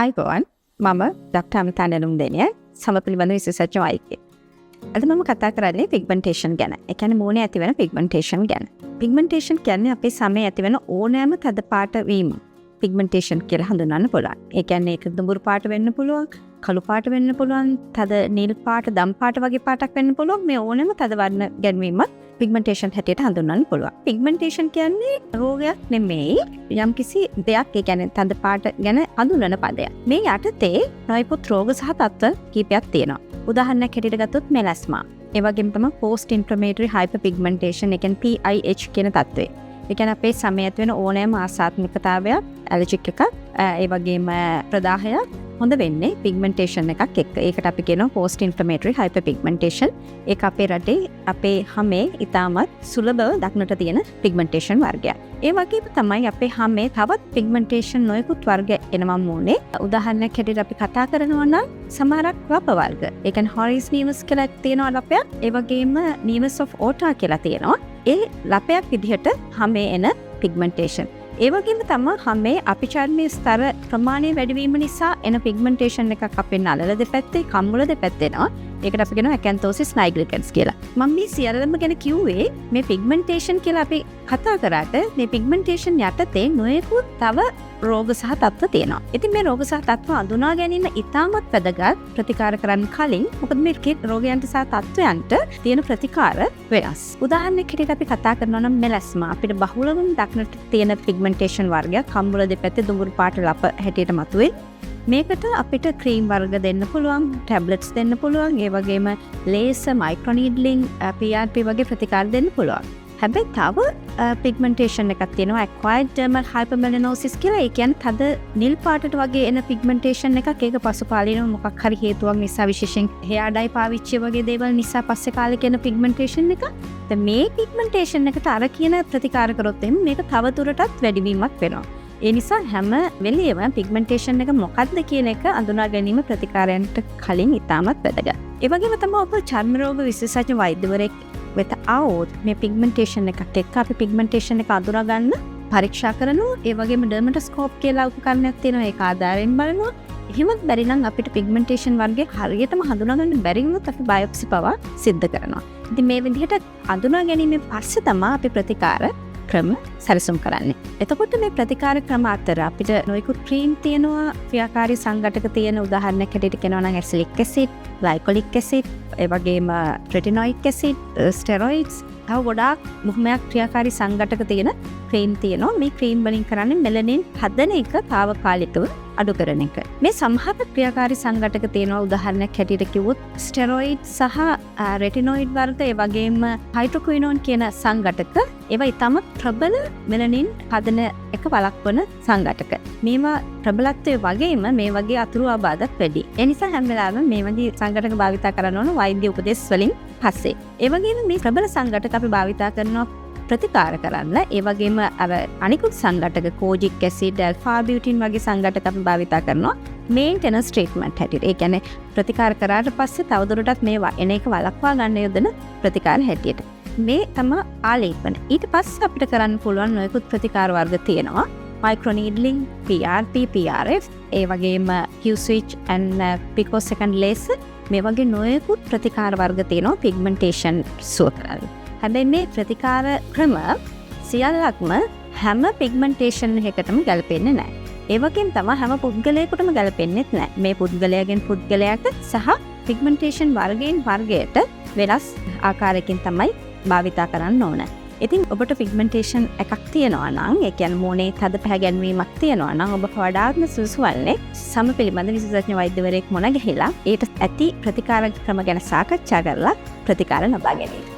අයිබෝවන් මම ඩොක්ටර් අමිතා නෙළුම්දෙනිය සම පිළිබඳ විශේෂඥ වෛද්‍යයෙක්. අද මම කතා කරන්නේ පිග්මන්ටේෂන් ගැන. ඒ කියන්නේ මූණේ ඇතිවන පිග්මන්ටේෂන් ගැන. පිග්මන්ටේෂන් කියන්නේ අපේ සමේ ඇතිවන ඕනෑම තද පාට වීම පිග්මන්ටේෂන් කියලා හඳුන්වන්න පුළුවන්. ඒ කියන්නේ ඒක දුඹුරු පාට වෙන්න පුළුවන්, කළු පාට වෙන්න පුළුවන්, තද නිල් පාට, දම් පාට වගේ පාටක් වෙන්න පුළුවන්. මේ ඕනෑම තද වර්ණ ගැන්වීමත් පිග්මන්ටේෂන් හැටියට හඳුන්වන්න පුළුවන්. පිග්මන්ටේෂන් කියන්නේ රෝගයක් නෙමෙයි, යම්කිසි දෙයක්, ඒ කියන්නේ තද පාට ගැන හඳුන්වන පදයක්. මේ යටතේ නොයෙකුත් රෝග සහ තත්ත්ව කීපයක් තියෙනවා. උදාහරණයක් හැටියට ගත්තොත් මෙලස්මා. ඒ වගේම තමයි post inflammatory hyperpigmentation, ඒ කියන්නේ PIH කියන තත්ත්වය. ඒ කියන්නේ අපේ සමේ ඇති වෙන ඕනෑම ආසාත්මිකතාවයක්, ඇලර්ජික් එකක්, ඒ වගේම ප්‍රදාහයක් හොඳ වෙන්නේ පිග්මන්ටේෂන් එකක් එක්ක. ඒකට අපි කියනවා post inflammatory hyperpigmentation. ඒක අපේ රටේ අපේ හැමේ ඉතාමත් සුලභව දක්නට තියෙන පිග්මන්ටේෂන් වර්ගයක්. ඒ වගේම තමයි අපේ හැමේ තවත් පිග්මන්ටේෂන් නොයෙකුත් වර්ග එනවා මූණේ. උදාහරණයක් හැටියට අපි කතා කරනවා නම් සමහරක් ලප වර්ග. ඒ කියන්නේ හොරිස් නීවස් කියලා තියෙනවා ලපයක්. ඒ වගේම නීවස් ඔෆ් ඕටා කියලා තියෙනවා. ඒ ලපයක් විදිහට හැමේ එන පිග්මන්ටේෂන්. ඒ වගේම තමයි හැමේ අපිචර්මයේ ස්තර ප්‍රමාණය වැඩිවීම නිසා එන පිග්මන්ටේෂන් එකක් අපේ නළල දෙපැත්තේ, කම්මුල දෙපැත්තේ එනවා. ඒකට අපි කියනවා ඇකැන්තෝසිස් නයිග්ලිකන්ස් කියලා. මම මේ සියල්ලම ගැන කිව්වේ මේ පිග්මන්ටේෂන් කියලා අපි කතා කරාට මේ පිග්මන්ටේෂන් යටතේ නොයෙකුත් තව රෝග සහ තත්ත්ව තියෙනවා. ඉතින් මේ රෝග සහ තත්ත්ව අඳුනා ගැනීම ඉතාමත් වැදගත් ප්‍රතිකාර කරන්න කලින්. මොකද මේ රෝගයන්ට සහ තත්ත්වයන්ට තියෙන ප්‍රතිකාර වෙනස්. උදාහරණයක් හැටියට අපි කතා කරනවා නම් මෙලස්මා අපිට බහුලවම දක්නට තියෙන පිග්මන්ටේෂන් වර්ගයක්. කම්බුල දෙපැත්තේ දුඹුරු පාට ලප හැටියට මතුවේ. මේකට අපිට ක්‍රීම් වර්ග දෙන්න පුළුවන්, ටැබ්ලට්ස් දෙන්න පුළුවන්, ඒ වගේම ලේසර්, මයික්‍රොනීඩ්ලින්, PRP වගේ ප්‍රතිකාර දෙන්න පුළුවන්. හැබැයි තව පිග්මන්ටේෂන් එකක් තියෙනවා, acquired dermal hypermelanosis කියලා. ඒ කියන්නේ තද නිල් පාටට වගේ එන පිග්මන්ටේෂන් එකක්. ඒක පසුකාලීනව මොකක් හරි හේතුවක් නිසා, විශේෂයෙන් hair dye පාවිච්චිය වගේ දේවල් නිසා පස්සේ කාලෙක එන පිග්මන්ටේෂන් එක. දැන් මේ පිග්මන්ටේෂන් එකට අර කියන ප්‍රතිකාර කරොත් එimhe මේක තව දුරටත් වැඩිවීමක් වෙනවා. ඒ නිසා හැම වෙලේම පිග්මන්ටේෂන් එක මොකක්ද කියන එක අඳුනා ගැනීම ප්‍රතිකාරයන්ට කලින් ඉතාමත් වැදගත්. ඒ වගේම තමයි ඔබ චර්ම රෝග විශේෂඥ වෛද්‍යවරයෙක් වෙත આવොත් මේ පිග්මන්ටේෂන් එකත් එක්ක අපි පිග්මන්ටේෂන් එක අඳුනා ගන්න පරීක්ෂා කරනවා. ඒ වගේම ඩර්මටොස්කෝප් කියලා උපකරණයක් තියෙනවා, ඒක ආධාරයෙන් බලනවා. එහෙමත් බැරි නම් අපිට පිග්මන්ටේෂන් වර්ගයක් හරියටම හඳුනා ගන්න බැරි වුණොත් අපි බයොප්සි පවා සිද්ධ කරනවා. ඉතින් මේ විදිහට අඳුනා ගැනීමෙන් පස්සේ තමයි අපි ප්‍රතිකාර ක්‍රම සැලසුම් කරන්නේ. එතකොට මේ ප්‍රතිකාර ක්‍රම අතර අපිට නොයෙකුත් ක්‍රීම් තියෙනවා, ක්‍රියාකාරී සංඝටක තියෙන. උදාහරණයක් හැටියට කියනවා නම් ඇසිලික් ඇසිඩ්, ග්ලයිකොලික් ඇසිඩ්, ඒ වගේම රෙටිනොයික් ඇසිඩ්, ස්ටෙරොයිඩ්ස්, තව ගොඩාක් බොහොමයක් ක්‍රියාකාරී සංඝටක තියෙන ක්‍රීම් තියෙනවා. මේ ක්‍රීම් වලින් කරන්නේ මෙලනින් හදන එක తాවකාලිකව අඩු කරන එක. මේ සමහර ක්‍රියාකාරී සංඝටක තියෙනවා. උදාහරණයක් හැටියට කිව්වොත් ස්ටෙරොයිඩ් සහ රෙටිනොයිඩ් වර්ග, ඒ වගේම හයිඩ්‍රොක්විනෝන් කියන සංඝටක. ඒවා ඉතාම ප්‍රබල මෙලනින් හදන එක වළක්වන සංඝටක. මේවා ප්‍රබලත්වයේ වගේම මේ වගේ අතුරු ආබාධත් වැඩි. ඒ නිසා හැම වෙලාවෙම මේ වගේ සංඝටක භාවිතා කරන්න ඕන වෛද්‍ය උපදෙස් වලින් පස්සේ. ඒ වගේම මේ ප්‍රබල සංඝටක අපි භාවිතා කරනවා ප්‍රතිකාර කරන්න. ඒ වගේම අර අනිකුත් සංඝටක කෝජික් ඇසිඩ්, ඇල්ෆා බියුටින් වගේ සංඝටක අපි භාවිතා කරනවා මේන්ටෙනන්ස් ට්‍රීට්මන්ට් හැටියට. ඒ කියන්නේ ප්‍රතිකාර කරාට පස්සේ තවදුරටත් මේවා එන එක වළක්වා ගන්න යොදන ප්‍රතිකාර හැටියට. මේ තමයි ආලේපන. ඊට පස්සේ අපිට කරන්න පුළුවන් නොයෙකුත් ප්‍රතිකාර වර්ග තියෙනවා. මයික්‍රොනීඩ්ලින්, PRP, PRF, ඒ වගේම Q-switch and picosecond laser, මේ වගේ නොයෙකුත් ප්‍රතිකාර වර්ග තියෙනවා පිග්මන්ටේෂන් සුව කරන්න. හැබැයි මේ ප්‍රතිකාර ක්‍රම සියල්ලක්ම හැම පිග්මන්ටේෂන් එකකටම ගැලපෙන්නේ නැහැ. ඒ වගේම තමයි හැම පුද්ගලයෙකුටම ගැලපෙන්නේත් නැහැ. මේ පුද්ගලයාගෙන් පුද්ගලයාට සහ පිග්මන්ටේෂන් වර්ගයෙන් වර්ගයට වෙනස් ආකාරයකින් තමයි භාවිතා කරන්න ඕන. ඉතින් ඔබට පිග්මන්ටේෂන් එකක් තියෙනවා නම්, ඒ කියන්නේ මූණේ තද පැහැගැන්වීමක් තියෙනවා නම්, ඔබ වඩාත්ම සුදුසු වන්නේ සම පිළිබඳ විශේෂඥ වෛද්‍යවරයෙක් මුණ ගැහිලා ඒට ඇති ප්‍රතිකාර ක්‍රම ගැන සාකච්ඡා කරලා ප්‍රතිකාර ලබා ගැනීම.